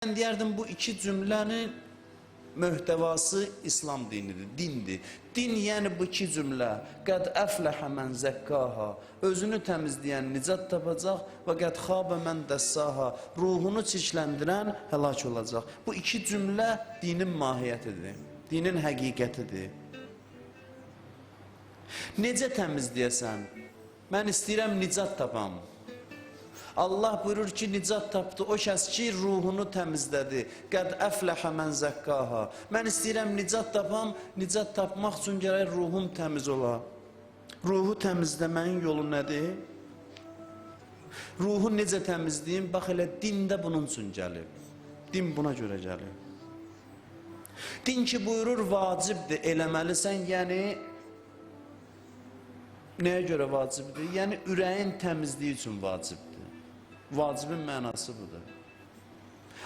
Ben deyərdim bu iki cümlənin möhtəvası İslam dinidir, dindir. Din yəni bu iki cümlə. Qəd əfləhə mən zəkkaha. Özünü təmizləyən nicat tapacaq və qəd xabə mən dəssaha. Ruhunu çirkləndirən həlak olacaq. Bu iki cümlə dinin mahiyyətidir, dinin həqiqətidir. Necə təmizləyəsən? Mən istəyirəm nicat tapam. Allah buyurur ki, nicat tapdı o kəs ki, ruhunu təmizlədi. Qəd əfləhə mən zəkkaha. Mən istəyirəm nicat tapam, nicat tapmaq üçün gərək ruhum təmiz ola. Ruhu təmizləməyin yolu nədir? Ruhu necə təmizləyim? Bax, elə din də bunun üçün gəlib. Din buna görə gəlib. Din ki, buyurur, vacibdir, eləməlisən, yəni nəyə görə vacibdir? Yəni, ürəyin təmizliyi üçün vacibdir. Vacibin mənası budur.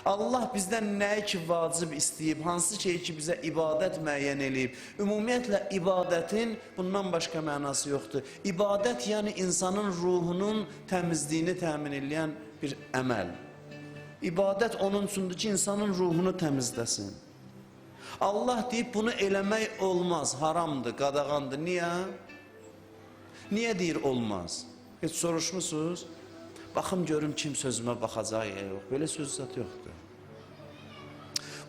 Allah bizdən nəyi ki vacib istəyib, hansı şey ki bizə ibadət müəyyən eləyib. Ümumiyyətlə ibadətin bundan başqa mənası yoxdur. İbadət yəni insanın ruhunun təmizliyini təmin edən bir əməl. İbadət onun üçündür ki, insanın ruhunu təmizləsin. Allah deyib bunu eləmək olmaz, haramdır, qadağandır. Niyə? Niyə deyir olmaz? Heç soruşmusunuz? Baxım görüm kim sözümə baxacaq ya yox. Belə söz zat yoxdur.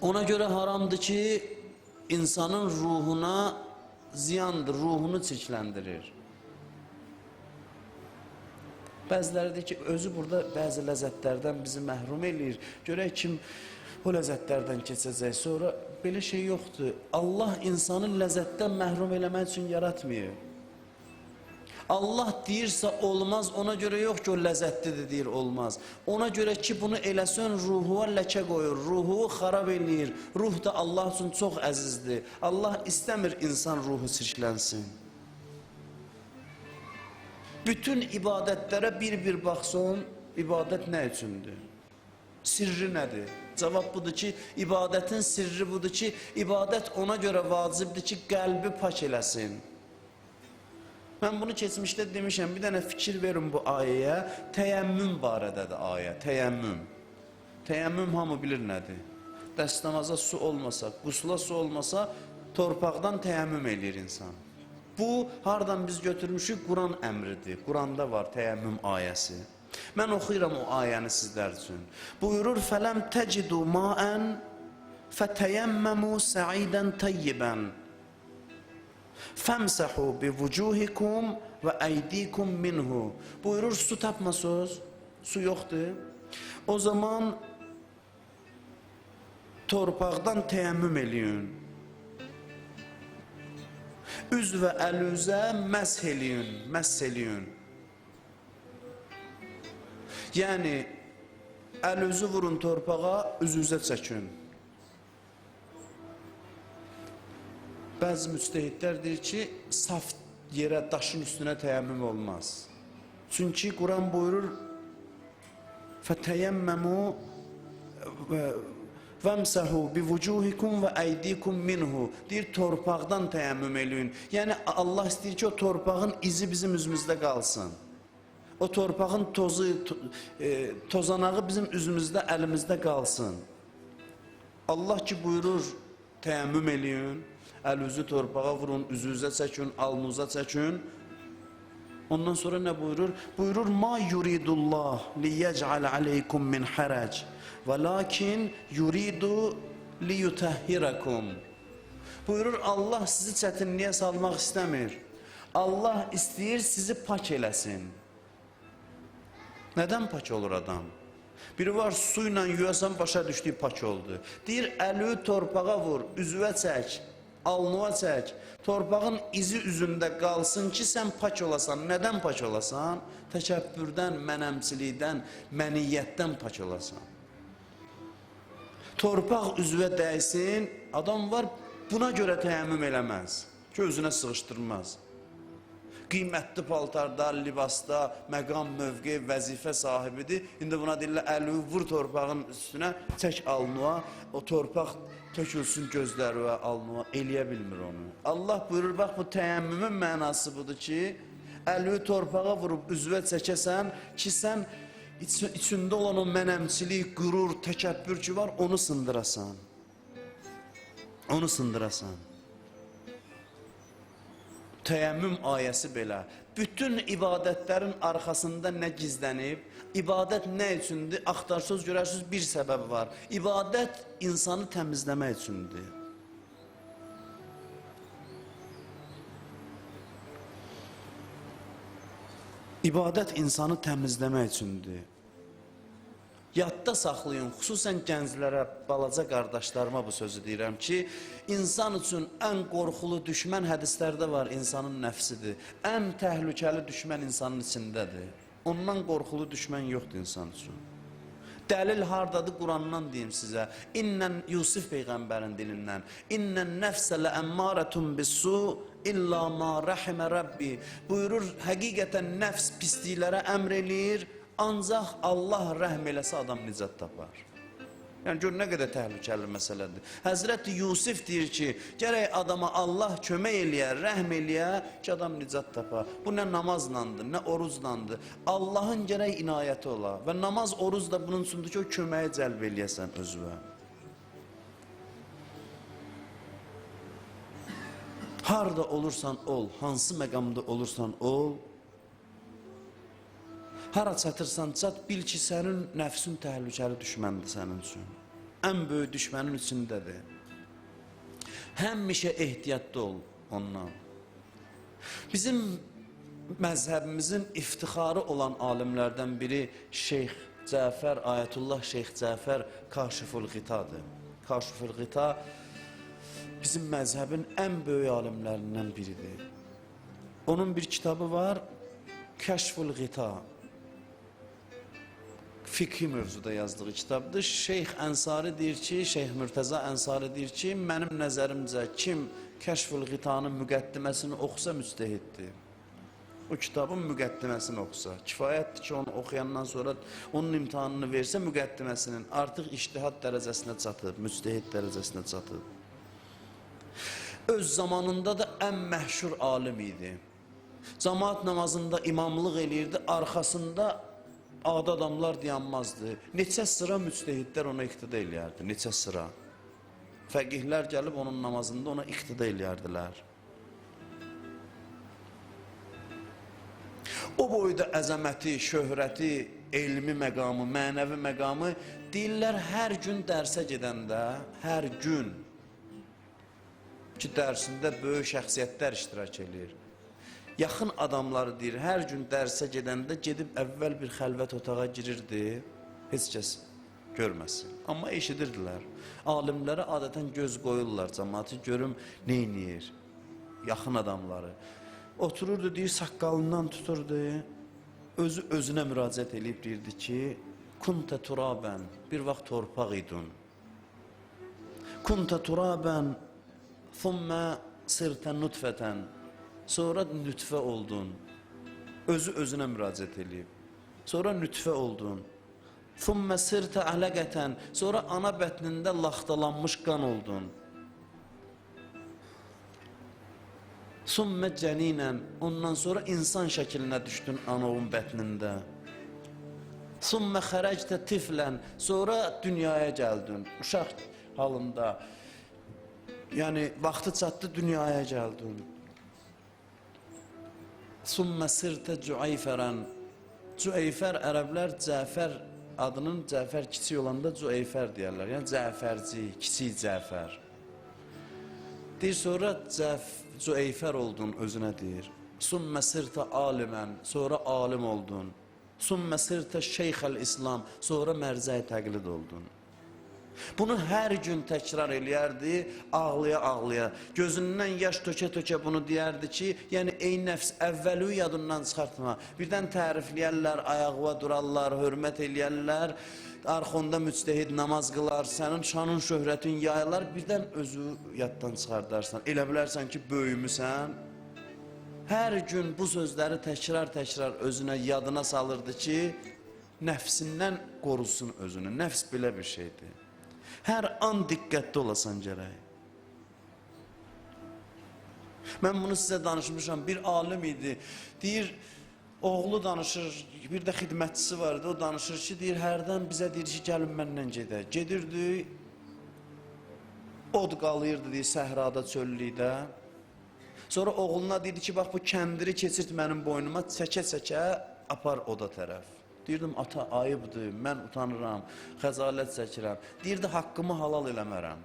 Ona görə haramdır ki, insanın ruhuna ziyandır, ruhunu çirkləndirir. Bəziləri deyir ki, özü burada bəzi ləzzətlərdən bizi məhrum eləyir. Görək kim o ləzzətlərdən keçəcək. Sonra belə şey yoxdur. Allah insanı ləzzətdən məhrum eləmək üçün yaratmıyor. Allah deyirsə olmaz, ona görə yox ki o ləzzətlidir deyir olmaz. Ona görə ki bunu eləsən ruhuna ləkə qoyur, ruhu xarab eləyir. Ruh da Allah üçün çox əzizdir. Allah istəmir insan ruhu çirklənsin. Bütün ibadətlərə bir baxsın, ibadət nə üçündür? Sirri nədir? Cavab budur ki, ibadətin sirri budur ki, ibadət ona görə vacibdir ki, qəlbi pak eləsin. Mən bunu keçmişdə demişəm, bir dənə fikir verin bu ayəyə. Təyəmmüm barədədir ayə, təyəmmüm. Təyəmmüm hamı bilir nədir? Dəstəmaza su olmasa, qusula su olmasa, torpaqdan təyəmmüm eləyir insan. Bu, hardan biz götürmüşük? Quran əmridir. Quranda var təyəmmüm ayəsi. Mən oxuyuram o ayəni sizlər üçün. Buyurur, fələm təcidu maən fətəyəmməmu səidən təyyibən. Femsahu bi vucuhikum ve eydikum minhu. Buyurur su tapmasınız, su yoktur. O zaman torpaqdan təyəmmüm eləyin. Üz və əlüzə məsh eləyin. Yəni əlüzü vurun torpağa, üzünüzə çəkin. Bəzi müctəhidlər deyir ki, saf yerə, daşın üstünə təyəmmüm olmaz. Çünki Quran buyurur, فَتَيَمَّمُوا وَمْسَهُوا بِوُجُوهِكُمْ وَاَيْدِيكُمْ مِنْهُ deyir, torpaqdan təyəmmüm eləyin. Yəni Allah istəyir ki, o torpağın izi bizim üzümüzdə qalsın. O torpağın tozanağı bizim üzümüzdə, əlimizdə qalsın. Allah ki buyurur, təyəmmüm eləyin. Əlüzü torpağa vurun, üzünüzə çəkin, alnınıza çəkin. Ondan sonra nə buyurur? Buyurur, ma yuridullah liyec'al aleykum min harac və lakin yuridu liyutahhirakum. Buyurur, Allah sizi çətinliyə salmaq istəmir. Allah istəyir sizi pak eləsin. Nədən pak olur adam? Biri var, su ilə yuyasan başa düşdüyü pak oldu. Deyir, əli torpağa vur, üzvə çək. Alnıva çək, torpağın izi üzündə qalsın ki, sən pak olasan. Nədən pak olasan? Təkəbbürdən, mənəmçilikdən, məniyyətdən pak olasan. Torpaq üzvə dəysin, adam var, buna görə təyəmmüm eləməz ki, özünə sığışdırmaz. Qiymətli paltarda, libasda, məqam, mövqe, vəzifə sahibidir. İndi buna deyirlər, əli vur torpağın üstünə, çək alnıva, o torpaq tökülsün gözləri və alnıva, eləyə bilmir onu. Allah buyurur, bax bu təyəmmümün mənası budur ki, əli torpağa vurub üzvə çəkəsən ki, sən içində olan o mənəmçilik, qürur, təkəbbür ki var, onu sındırasan. Onu sındırasan. Teyemmüm ayəsi belə. Bütün ibadətlərin arxasında nə gizlənib, ibadət nə üçündür? Axtarsız görərsiniz bir səbəb var. İbadət insanı təmizləmək üçündür. İbadət insanı təmizləmək üçündür. Yadda saxlayın, xüsusən gənclərə, balaca qardaşlarıma bu sözü deyirəm ki, insan üçün ən qorxulu düşmən hədislərdə var, insanın nəfsidir. Ən təhlükəli düşmən insanın içindədir. Ondan qorxulu düşmən yoxdur insan üçün. Dəlil hardadır? Qurandan deyim sizə. İnnən Yusuf Peyğəmbərin dilindən. İnnən nəfsə ləəmmarətun bis-su illa ma rəhimə Rabbi. Buyurur, həqiqətən nəfs pisliklərə əmr eləyir. Ancaq Allah rəhm eləsə adam nicat tapar. Yəni gör nə qədər təhlükəli məsələdir. Həzrəti Yusuf deyir ki, gərək adama Allah kömək eləyər, rəhm eləyər ki, adam nicat tapar. Bu nə namazlandır, nə oruclandır. Allahın gərək inayəti ola və namaz, oruz da bunun üçündür ki, o köməyi cəlb eləyəsən özünə. Harda olursan ol, hansı məqamda olursan ol, hara çatırsan çat, bil ki, sənin nəfsin təhlükəli düşməndir sənin üçün. Ən böyük düşmənin içindədir. Həmişə ehtiyatlı ol ondan. Bizim məzhəbimizin iftixarı olan alimlərdən biri Şeyx Cəfər, Ayətullah Şeyx Cəfər Kaşiful Qitadır. Kaşiful Qita bizim məzhəbin ən böyük alimlərindən biridir. Onun bir kitabı var, Kəşful Qita. Fikri mövzuda yazdığı kitabdır. Şeyx Ənsari deyir ki, Şeyx Mürtəza Ənsari deyir ki, mənim nəzərimcə kim Kəşful Qitanın müqəddiməsini oxusa müstəhiddir. O kitabın müqəddiməsini oxusa. Kifayətdir ki, onu oxuyandan sonra onun imtihanını versə müqəddiməsinin artıq ictihad dərəcəsinə çatıb, müstəhid dərəcəsinə çatıb. Öz zamanında da ən məşhur alim idi. Cemaat namazında imamlıq eləyirdi, arxasında adi adamlar dayanmazdı. Neçə sıra müctəhidlər ona iqtida eləyərdi, neçə sıra. Fəqihlər gəlib onun namazında ona iqtida eləyərdilər. O boyda əzəməti, şöhrəti, elmi məqamı, mənəvi məqamı deyirlər hər gün dərsə gedəndə, hər gün ki, dərsində böyük şəxsiyyətlər iştirak edir. Yaxın adamları deyir, hər gün dərsə gedəndə gedib əvvəl bir xəlvət otağa girirdi, heç kəs görməsin. Amma eşidirdilər. Alimlərə adətən göz qoyurlar, cəmaatı görüm neyniyir, yaxın adamları. Otururdu, deyir, saqqalından tuturdu, özü özünə müraciət edib deyirdi ki, Kunte turabən, bir vaxt torpaq idin. Kunte turabən, thummə sirtən nutfətən. Sonra nütfə oldun. Özü özünə müraciət edib. Sonra nütfə oldun. Thummə sirtə ələqətən. Sonra ana bətnində laxtalanmış qan oldun. Thummə cəninən. Ondan sonra insan şəklinə düşdün anavun bətnində. Thummə xərəctə tiflən. Sonra dünyaya gəldin. Uşaq halında. Yəni vaxtı çatdı, dünyaya gəldin. Sümmə sirtə Cüeyfərən. Cüeyfər ərəblər Cəfər adının Cəfər kiçik olanda Cüeyfər deyərlər. Yəni Cəfərci, kiçik Cəfər. Deyir, sonra Cüeyfər oldun özünə deyir. Sümmə sirtə alimən, sonra alim oldun. Sümmə sirtə şeyxəl İslam, sonra mərzəy təqlid oldun. Bunu hər gün təkrar eləyərdi, ağlaya-ağlaya. Gözündən yaş tökə-tökə bunu deyərdi ki, yəni ey nəfs, əvvəli yadından çıxartma. Birdən tərifləyərlər, ayaqva durarlar, hörmət eləyərlər, arxonda müctəhid namaz qılar, sənin şanın, şöhrətin yayılar, birdən özü yaddan çıxardarsan. Elə bilərsən ki, böyümüsən. Hər gün bu sözləri təkrar-təkrar özünə yadına salırdı ki, nəfsindən qorusun özünü. Nəfs belə bir şeydir. Hər an diqqətli olasan gərək. Mən bunu sizə danışmışam, bir alim idi. Deyir, Oğlu danışır, bir də xidmətçisi vardı, o danışır ki, deyir, hərdən bizə deyir ki, gəlin məndən gedək. Gedirdi, od qalıyırdı, deyir, səhrada, çöllükdə. Sonra oğluna dedi ki, bax bu kəndiri keçirt mənim boynuma, çəkə-çəkə apar oda tərəf. Deyirdim, ata, ayıbdır, mən utanıram, xəzalət çəkirəm. Deyirdi, haqqımı halal eləmərəm.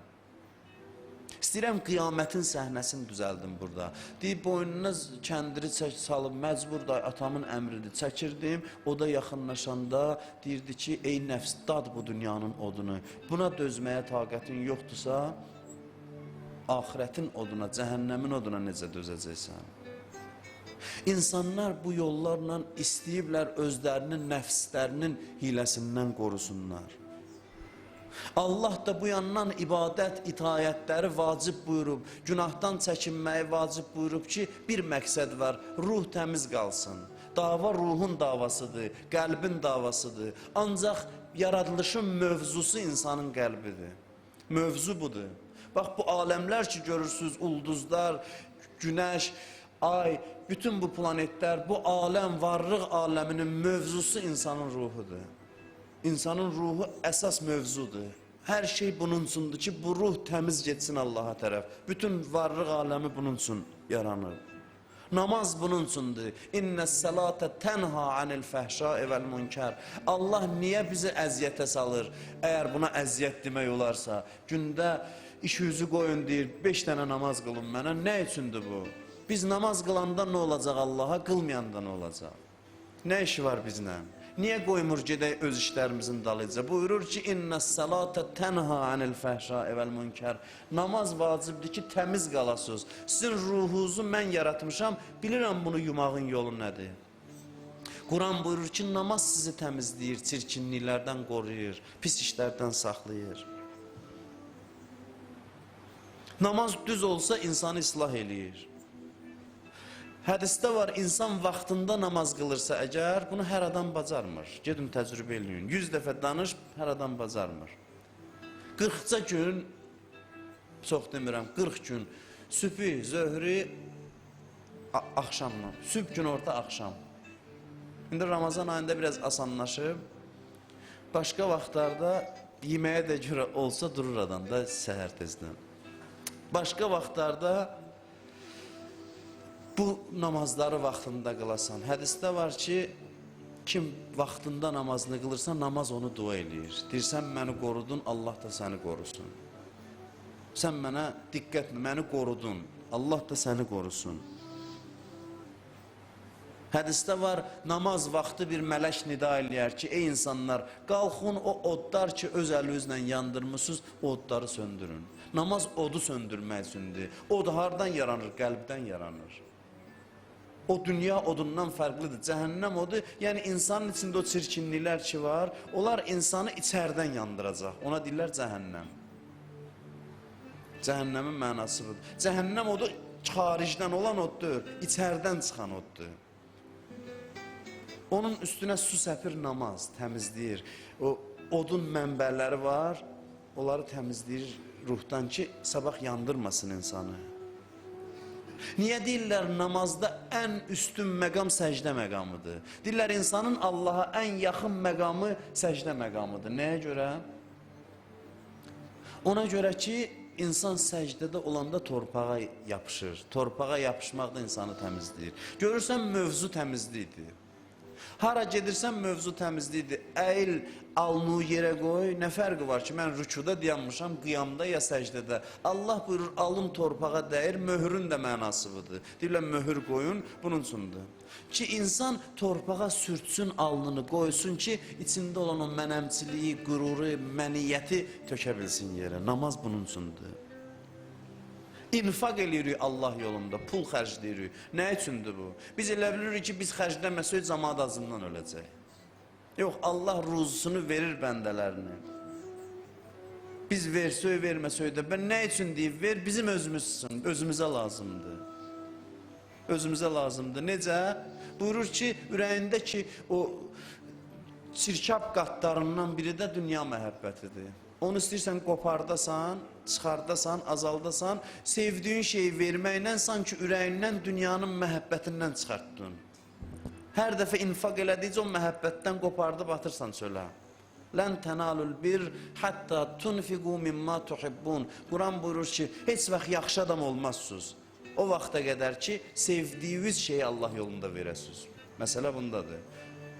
İstəyirəm qiyamətin səhnəsini düzəldim burada. Deyib, boynuna kəndiri salıb, məcbur da atamın əmridir, çəkirdim. O da yaxınlaşanda deyirdi ki, ey nəfs, dad bu dünyanın odunu. Buna dözməyə taqətin yoxdursa, axirətin oduna, cəhənnəmin oduna necə dözəcəksən? İnsanlar bu yollarla istəyiblər özlərinin, nəfslərinin hiləsindən qorusunlar. Allah da bu yandan ibadət, itayətləri vacib buyurub, günahdan çəkinməyi vacib buyurub ki, bir məqsəd var, ruh təmiz qalsın. Dava ruhun davasıdır, qəlbin davasıdır. Ancaq yaradılışın mövzusu insanın qəlbidir. Mövzu budur. Bax bu aləmlər ki görürsünüz, ulduzlar, günəş, ay, bütün bu planetlər, bu aləm, varlıq aləminin mövzusu insanın ruhudur. İnsanın ruhu əsas mövzudur. Hər şey bunun üçündür ki, bu ruh təmiz getsin Allaha tərəf. Bütün varlıq aləmi bunun üçün yaranır. Namaz bunun üçündür. İnnəs-sələtə tənha anil fəhşai vəl münkər. Allah niyə bizi əziyyətə salır? Əgər buna əziyyət demək olarsa, gündə işinizi qoyun deyir, 5 dənə namaz qılın mənə. Nə üçündür bu? Biz namaz qılanda nə olacaq Allaha, qılmayanda nə olacaq? Nə işi var bizlə? Niyə qoymur gedək öz işlərimizin dalıca? Buyurur ki, İnnəs-sələtə tənha anil fəhşai vəl münkər. Namaz vacibdir ki, təmiz qalasınız. Sizin ruhunuzu mən yaratmışam, bilirəm bunu yumağın yolu nədir? Quran buyurur ki, namaz sizi təmizləyir, çirkinliklərdən qoruyur, pis işlərdən saxlayır. Namaz düz olsa insanı islah eləyir. Hədisdə var, insan vaxtında namaz qılırsa əgər, bunu hər adam bacarmır. Gedin təcrübə eləyin. 100 dəfə danış, hər adam bacarmır. 40-ca gün, çox demirəm, 40 gün, sübhi, zöhrü, axşamla. Sübh gün orta axşam. İndi Ramazan ayında biraz asanlaşıb. Başqa vaxtlarda yeməyə də görə olsa durur adam da səhər tezdən. Başqa vaxtlarda bu namazları vaxtında qılasan. Hədisdə var ki, kim vaxtında namazını qılırsa, namaz onu dua eləyir. Deyirsən, məni qorudun, Allah da səni qorusun. Sən mənə diqqət, məni qorudun, Allah da səni qorusun. Hədisdə var, namaz vaxtı bir mələk nida eləyər ki, ey insanlar, qalxın o odlar ki, öz əlinizlə yandırmışsınız, o odları söndürün. Namaz odu söndürmək üçündür. Od hardan yaranır? Qəlbdən yaranır. O dünya odundan fərqlidir. Cəhənnəm odu, yəni insanın içində o çirkinliklər ki var, onlar insanı içərdən yandıracaq. Ona deyirlər cəhənnəm. Cəhənnəmin mənası budur. Cəhənnəm odu xaricdən olan oddur, içərdən çıxan oddur. Onun üstünə su səpir namaz, təmizləyir. O odun mənbələri var, onları təmizləyir ruhdan ki, sabah yandırmasın insanı. Niyə deyirlər namazda ən üstün məqam səcdə məqamıdır? Deyirlər insanın Allaha ən yaxın məqamı səcdə məqamıdır. Nəyə görə? Ona görə ki, insan səcdədə olanda torpağa yapışır. Torpağa yapışmaq da insanı təmizləyir. Görürsən, mövzu təmizlikdir. Hara gedirsən mövzu təmizlikdir. Əyil, alnı yerə qoy. Nə fərqi var ki, mən rükuda dayanmışam, qiyamda ya səcdədə. Allah buyurur, alın torpağa dəyir, möhrün də mənası budur. Deyirlər, möhür qoyun, bunun üçündür. Ki, insan torpağa sürtsün, alnını qoysun ki, içində olan o mənəmçiliyi, qüruru, məniyyəti tökə bilsin yerə. Namaz bunun üçündür. İnfaq eləyirik Allah yolunda, pul xərcləyirik. Nə üçündür bu? Biz elə bilirik ki, biz xərcləməsək cəmaat azından öləcək. Yox, Allah ruzusunu verir bəndələrini. Biz versək, verməsək də, ben nə üçün deyib, ver bizim özümüzsün, özümüzə lazımdır. Özümüzə lazımdır. Necə? Buyurur ki, ürəyində ki, o çirkab qatlarından biri də dünya məhəbbətidir. Onu istəyirsən qopardasan, çıxardasan, azaldasan, sevdiğin şeyi verməklə sanki ürəyindən dünyanın məhəbbətindən çıxartdın. Hər dəfə infaq elədikcə o məhəbbətdən qopardıb atırsan çölə. Lən tənalul bir hətta tunfiqu mimma tuhibbun. Quran buyurur ki, heç vaxt yaxşı adam olmazsınız. O vaxta qədər ki, sevdiyiniz şeyi Allah yolunda verəsiniz. Məsələ bundadır.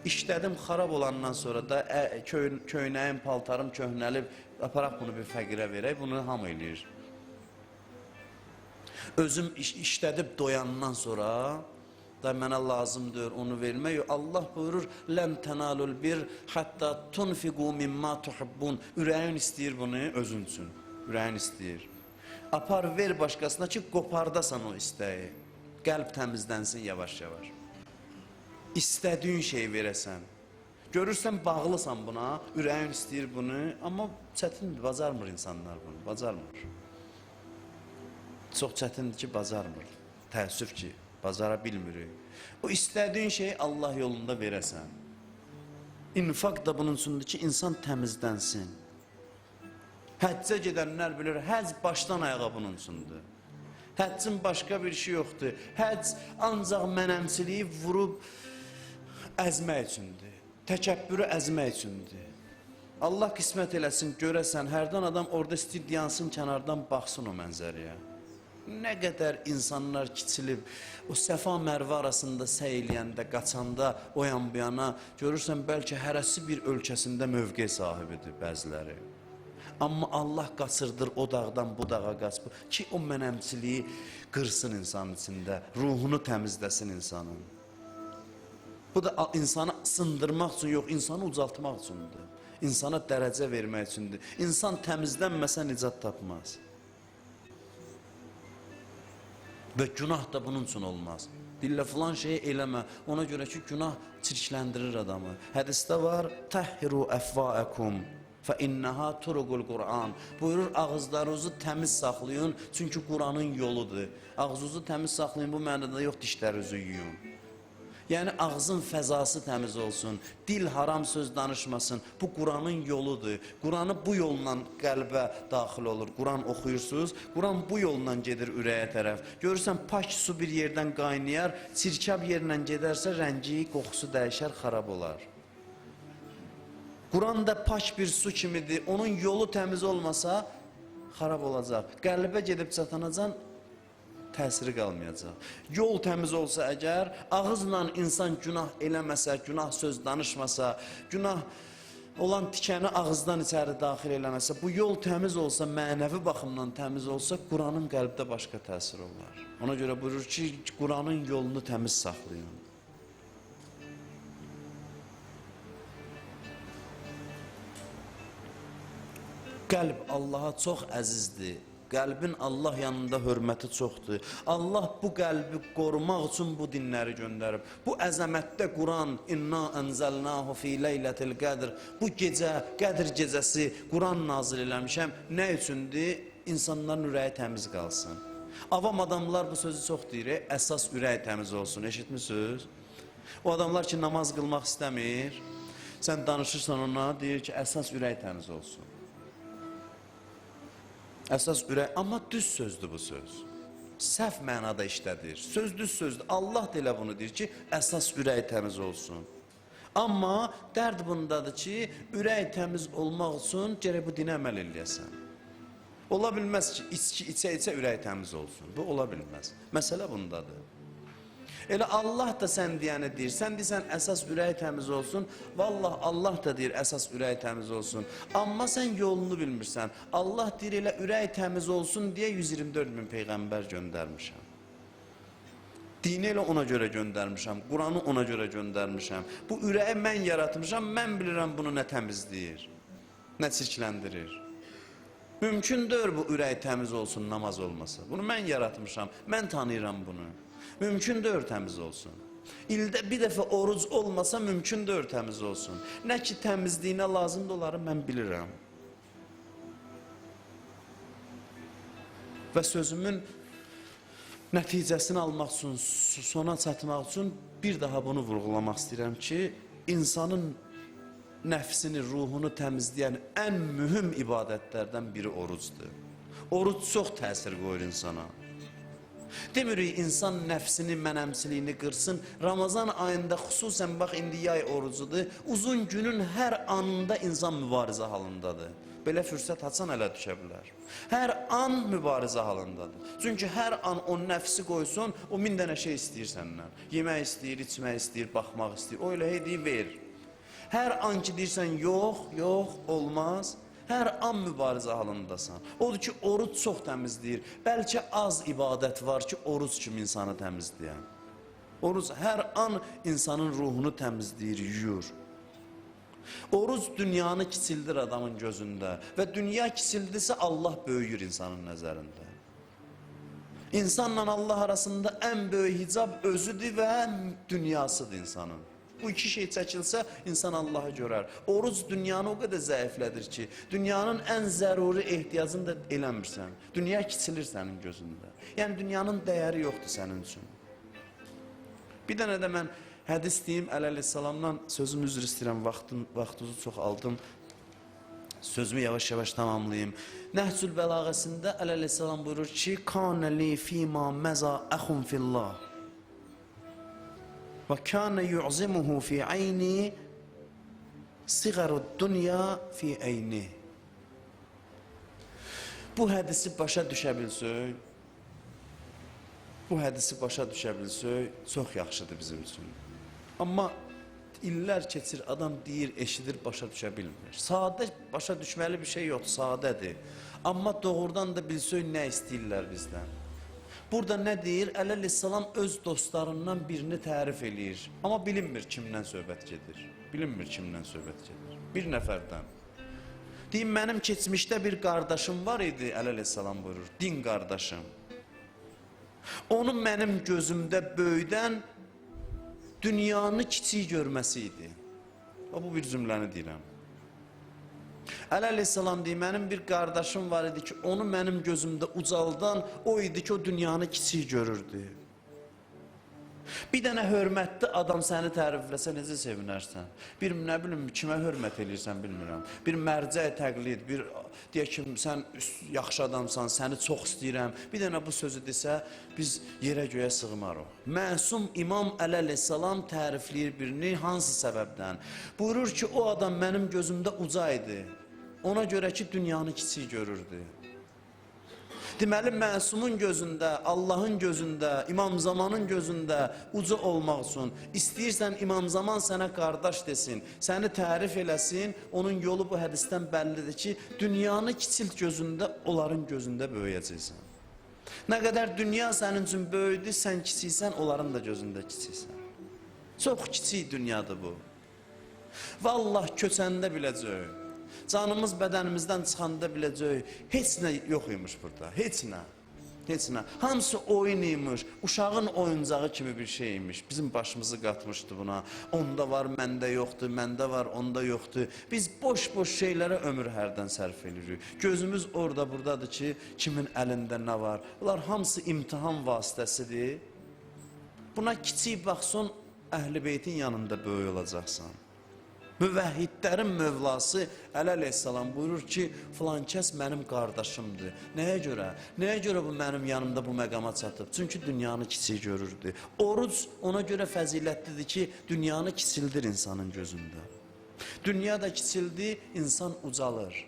İşlədim xarab olandan sonra da köynəyim, paltarım köhnəlib, aparaq bunu bir fəqirə verək, bunu hamı eləyir. Özüm işlədib doyandan sonra da mənə lazımdır onu vermək. Allah buyurur, lən tənalul bir hətta tunfiqu mimma tuhibbun. Ürəyin istəyir bunu özün üçün. Ürəyin istəyir. Apar ver başqasına ki, qopardasan o istəyi. Qəlb təmizlənsin yavaş-yavaş. İstədiyin şeyi verəsən. Görürsən, bağlısan buna, ürəyin istəyir bunu, amma çətindir, bacarmır insanlar bunu, bacarmır. Çox çətindir ki, bacarmır. Təəssüf ki, bacara bilmirik. O istədiyin şeyi Allah yolunda verəsən. İnfaq da bunun üçündür ki, insan təmizlənsin. Həccə gedənlər bilir, həcc başdan ayağa bunun üçündür. Həccin başqa bir şey yoxdur. Həcc ancaq mənəmsiliyi vurub əzmək üçündür. Təkəbbürü əzmək üçündür. Allah qismət eləsin, görəsən, hərdən adam orada istəyir, yansın, kənardan baxsın o mənzərəyə. Nə qədər insanlar kiçilib, o Səfa Mərvə arasında səy eləyəndə, qaçanda, o yan bu yana, görürsən, bəlkə hərəsi bir ölkəsində mövqe sahibidir bəziləri. Amma Allah qaçırdır o dağdan bu dağa qaçır ki, o mənəmçiliyi qırsın insanın içində, ruhunu təmizləsin insanın. Bu da insanı sındırmaq üçün yox, insanı ucaltmaq üçündür. İnsana dərəcə vermək üçündür. İnsan təmizlənməsə nicat tapmaz. Və günah da bunun üçün olmaz. Dillə filan şeyi eləmə. Ona görə ki, günah çirkləndirir adamı. Hədisdə var, təhhiru əfvaəkum fə innəhə turuqul Qur'an. Buyurur, ağızlarınızı təmiz saxlayın, çünki Qur'anın yoludur. Ağzınızı təmiz saxlayın, bu mənada yox, dişlərinizi yuyun. Yəni ağzın fəzası təmiz olsun, dil haram söz danışmasın. Bu Qur'anın yoludur. Qur'anı bu yolla qəlbə daxil olur. Qur'an oxuyursunuz, Qur'an bu yolla gedir ürəyə tərəf. Görürsən, pak su bir yerdən qaynayar, çirkab yerlə gedərsə rəngi, qoxusu dəyişər, xarab olar. Qur'an da pak bir su kimidir. Onun yolu təmiz olmasa xarab olacaq. Qəlbə gedib çatanacan təsiri qalmayacaq. Yol təmiz olsa əgər, ağızla insan günah eləməsə, günah söz danışmasa, günah olan tikəni ağızdan içəri daxil eləməsə, bu yol təmiz olsa, mənəvi baxımdan təmiz olsa, Qur'anın qəlbdə başqa təsir olar. Ona görə buyurur ki, Qur'anın yolunu təmiz saxlayın. Qəlb Allaha çox əzizdir. Qəlbin Allah yanında hörməti çoxdur. Allah bu qəlbi qorumaq üçün bu dinləri göndərib. Bu əzəmətdə Quran, inna ənzəlnahu fi leylətil qədr. Bu gecə, qədr gecəsi Quran nazil eləmişəm. Nə üçündür? İnsanların ürəyi təmiz qalsın. Avam adamlar bu sözü çox deyir, əsas ürək təmiz olsun. Eşitmisiniz? O adamlar ki, namaz qılmaq istəmir, sən danışırsan ona, deyir ki, əsas ürək təmiz olsun. Əsas ürək, amma düz sözdür bu söz. Səhv mənada işlədir. Söz düz sözdür. Allah da elə bunu deyir ki, əsas ürək təmiz olsun. Amma dərd bundadır ki, ürək təmiz olmaq üçün gərək bu dinə əməl eləyəsən. Ola bilməz ki, içki içə-içə ürək təmiz olsun. Bu ola bilməz. Məsələ bundadır. Elə Allah da sən deyəni deyir. Sən deyirsən əsas ürək təmiz olsun. Vallah Allah da deyir əsas ürək təmiz olsun. Amma sən yolunu bilmirsən. Allah deyir elə ürək təmiz olsun deyə 124 min peyğəmbər göndərmişəm. Dini elə ona görə göndərmişəm. Quranı ona görə göndərmişəm. Bu ürəyi mən yaratmışam. Mən bilirəm bunu nə təmizləyir, nə çirkləndirir. Mümkündür bu ürək təmiz olsun, namaz olmasa. Bunu mən yaratmışam. Mən tanıyıram bunu. Mümkündür təmiz olsun. İldə bir dəfə oruc olmasa mümkündür təmiz olsun. Nə ki təmizliyinə lazımdır onları mən bilirəm. Və sözümün nəticəsini almaq üçün, sona çatmaq üçün bir daha bunu vurğulamaq istəyirəm ki, insanın nəfsini, ruhunu təmizləyən ən mühüm ibadətlərdən biri orucdur. Oruc çox təsir qoyur insana. Demirik insan nəfsini, mənəmsiliyini qırsın. Ramazan ayında xüsusən bax indi yay orucudur. Uzun günün hər anında insan mübarizə halındadır. Belə fürsət açan ələ düşə bilər. Hər an mübarizə halındadır. Çünki hər an o nəfsi qoysun, o min dənə şey istəyir səndən. Yemək istəyir, içmək istəyir, baxmaq istəyir. O elə hey deyir, ver. Hər an ki deyirsən, yox, yox, olmaz. Hər an mübarizə halındasan. Odur ki, oruç çox təmizləyir. Bəlkə az ibadət var ki, oruç kimi insanı təmizləyən. Oruç hər an insanın ruhunu təmizləyir, yuyur. Oruc dünyanı kiçildir adamın gözündə və dünya kiçildirsə Allah böyüyür insanın nəzərində. İnsanla Allah arasında ən böyük hicab özüdür və dünyasıdır insanın. Bu iki şey çəkilsə insan Allahı görər. Oruc dünyanı o qədər zəiflədir ki, dünyanın ən zəruri ehtiyacını da eləmirsən. Dünya kiçilir sənin gözündə. Yəni dünyanın dəyəri yoxdur sənin üçün. Bir dənə də mən hədis deyim, əleyhissalamdan sözümü üzr istəyirəm, vaxtınızı çox aldım. Sözümü yavaş-yavaş tamamlayayım. Nəhcül Bəlağəsində əleyhissalam buyurur ki, "Kana li fima maza axun fillah." Və kana yu'zimuhu fi ayni sigarud dunya fi ayni. Bu hədisi başa düşə bilsək, çox yaxşıdır bizim üçün. Amma illər keçir, adam deyir, eşidir, başa düşə bilmir. Sadə başa düşməli bir şey yoxdur, sadədir. Amma doğrudan da bilsək nə istəyirlər bizdən. Burada nə deyir? Əleyhissalam öz dostlarından birini tərif eləyir. Amma bilinmir kimdən söhbət gedir. Bir nəfərdən. Deyim, mənim keçmişdə bir qardaşım var idi, əleyhissalam buyurur, din qardaşım. Onun mənim gözümdə böyüdən dünyanı kiçik görməsi idi. Bu bir cümləni deyirəm. Əleyhissalam deyir, mənim bir qardaşım var idi ki, onu mənim gözümdə ucaldan o idi ki, o dünyanı kiçik görürdü. Bir dənə hörmətli adam səni tərifləsə necə sevinərsən? Bir nə bilim, kimə hörmət eləyirsən bilmirəm. Bir mərcə təqlid, bir deyək ki, sən yaxşı adamsan, səni çox istəyirəm. Bir dənə bu sözü desə, biz yerə göyə sığmarıq. Məsum İmam əleyhissalam tərifləyir birini hansı səbəbdən? Buyurur ki, o adam mənim gözümdə uca idi. Ona görə ki, dünyanı kiçik görürdü. Deməli, məsumun gözündə, Allahın gözündə, İmam Zamanın gözündə uca olmaq üçün istəyirsən İmam Zaman sənə qardaş desin, səni tərif eləsin, onun yolu bu hədisdən bəllidir ki, dünyanı kiçilt gözündə, onların gözündə böyüyəcəksən. Nə qədər dünya sənin üçün böyüdü, sən kiçiksən, onların da gözündə kiçiksən. Çox kiçik dünyadır bu. Vallah köçəndə biləcək. Canımız bədənimizdən çıxanda biləcək, heç nə yox imiş burada, heç nə. Hamısı oyun imiş, uşağın oyuncağı kimi bir şey imiş. Bizim başımızı qatmışdı buna. Onda var, məndə yoxdur, məndə var, onda yoxdur. Biz boş-boş şeylərə ömür hərdən sərf edirik. Gözümüz orada buradadır ki, kimin əlində nə var. Bunlar hamısı imtihan vasitəsidir. Buna kiçik baxsan, Əhl-i Beytin yanında böyük olacaqsan. Müvəhhidlərin Mövlası əleyhissalam buyurur ki, filan kəs mənim qardaşımdır. Nəyə görə? Nəyə görə bu mənim yanımda bu məqama çatıb? Çünki dünyanı kiçik görürdü. Oruc ona görə fəzilətlidir ki, dünyanı kiçildir insanın gözündə. Dünya da kiçildi, insan ucalır.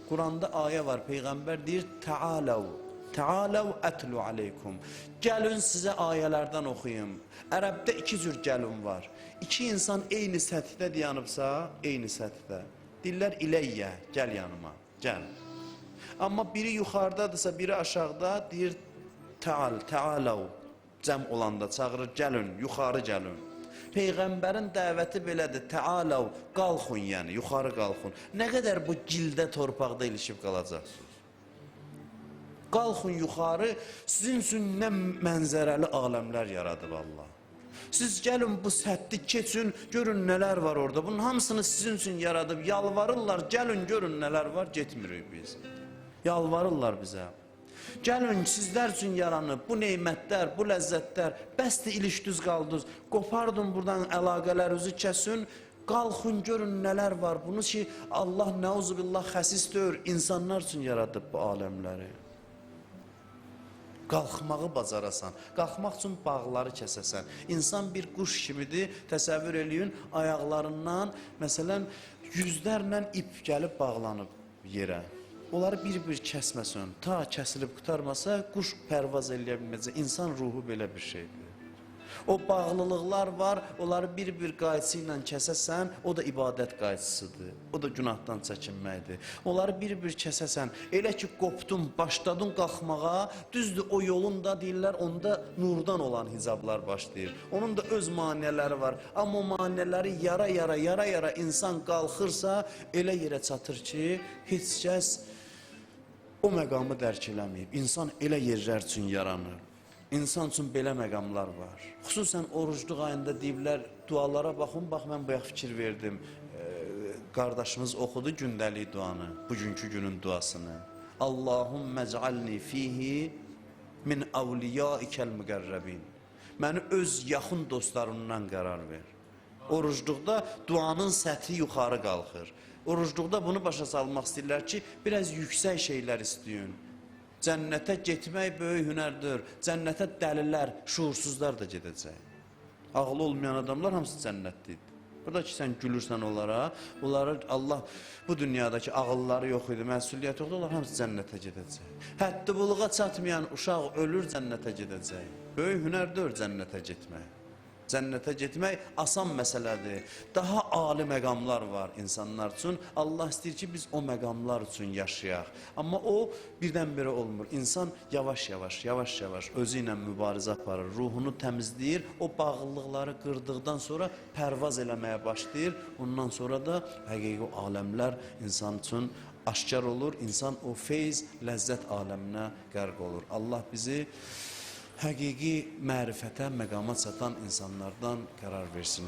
Quranda ayə var, Peyğəmbər deyir, Təaləv, Təaləv ətlu aleykum. Gəlin sizə ayələrdən oxuyum. Ərəbdə iki cür gəlin var. İki insan eyni səthdə dayanıbsa, eyni səthdə. Deyirlər iləyyə, gəl yanıma, gəl. Amma biri yuxarıdadırsa, biri aşağıda deyir Təaləv. Cəm olanda çağırır, gəlin, yuxarı gəlin. Peyğəmbərin dəvəti belədir, Təaləv, qalxın yəni, yuxarı qalxın. Nə qədər bu gildə torpaqda ilişib qalacaqsınız? Qalxın yuxarı, sizin üçün nə mənzərəli aləmlər yaradıb Allah. Siz gəlin bu səddi keçin, görün nələr var orada. Bunun hamısını sizin üçün yaradıb, yalvarırlar, gəlin görün nələr var, getmirik biz. Yalvarırlar bizə. Gəlin sizlər üçün yaranıb, bu neymətlər, bu ləzzətlər, bəsdir ilişdüz qaldınız, qopardın buradan əlaqələrinizi kəsin, qalxın görün nələr var. Bunu ki Allah nəuzubillah xəsis deyir, insanlar üçün yaradıb bu aləmləri. qalxmağı bacarasan, qalxmaq üçün bağları kəsəsən. İnsan bir quş kimidir, təsəvvür eləyin, ayaqlarından məsələn yüzlərlə ip gəlib bağlanıb yerə. Onları bir-bir kəsməsən, ta kəsilib qurtarmasa quş pərvaz eləyə bilməyəcək. İnsan ruhu belə bir şeydir. O bağlılıqlar var, onları bir-bir qayçı ilə kəsəsən, o da ibadət qayçısıdır. O da günahdan çəkinməkdir. Onları bir-bir kəsəsən, elə ki qopdun, başladın qalxmağa, düzdür o yolun da deyirlər, onda nurdan olan hicablar başlayır. Onun da öz maniyələri var. Amma o maniyələri yara-yara insan qalxırsa, elə yerə çatır ki, heç kəs o məqamı dərk eləməyib. İnsan elə yerlər üçün yaranır. İnsan üçün belə məqamlar var. Xüsusən orucluq ayında deyiblər, dualara baxın, bax mən bu fikir verdim. Qardaşımız oxudu gündəlik duanı, bugünkü günün duasını. Allahümmə ec'alni fihi min avliyaikəl müqərrəbin. Məni öz yaxın dostlarımdan qərar ver. Orucluqda duanın səthi yuxarı qalxır. Orucluqda bunu başa salmaq istəyirlər ki, biraz yüksək şeylər istəyin. Cənnətə getmək böyük hünərdir. Cənnətə dəlilər, şuursuzlar da gedəcək. Ağlı olmayan adamlar hamısı cənnətlidir. Burada ki sən gülürsən onlara, onları Allah bu dünyadakı ağılları yox idi, məsuliyyət yoxdur, onlar hamısı cənnətə gedəcək. Həddi buluğa çatmayan uşaq ölür, cənnətə gedəcək. Böyük hünərdir cənnətə getmək. Cənnətə getmək asan məsələdir. Daha ali məqamlar var insanlar üçün. Allah istəyir ki, biz o məqamlar üçün yaşayaq. Amma o birdən-birə olmur. İnsan yavaş-yavaş özü ilə mübarizə aparır, ruhunu təmizləyir. O bağlılıqları qırdıqdan sonra pərvaz eləməyə başlayır. Ondan sonra da həqiqi aləmlər insan üçün aşkar olur. İnsan o feyz, ləzzət aləminə qərq olur. Allah bizi həqiqi mərifətə, məqama çatan insanlardan qərar versin.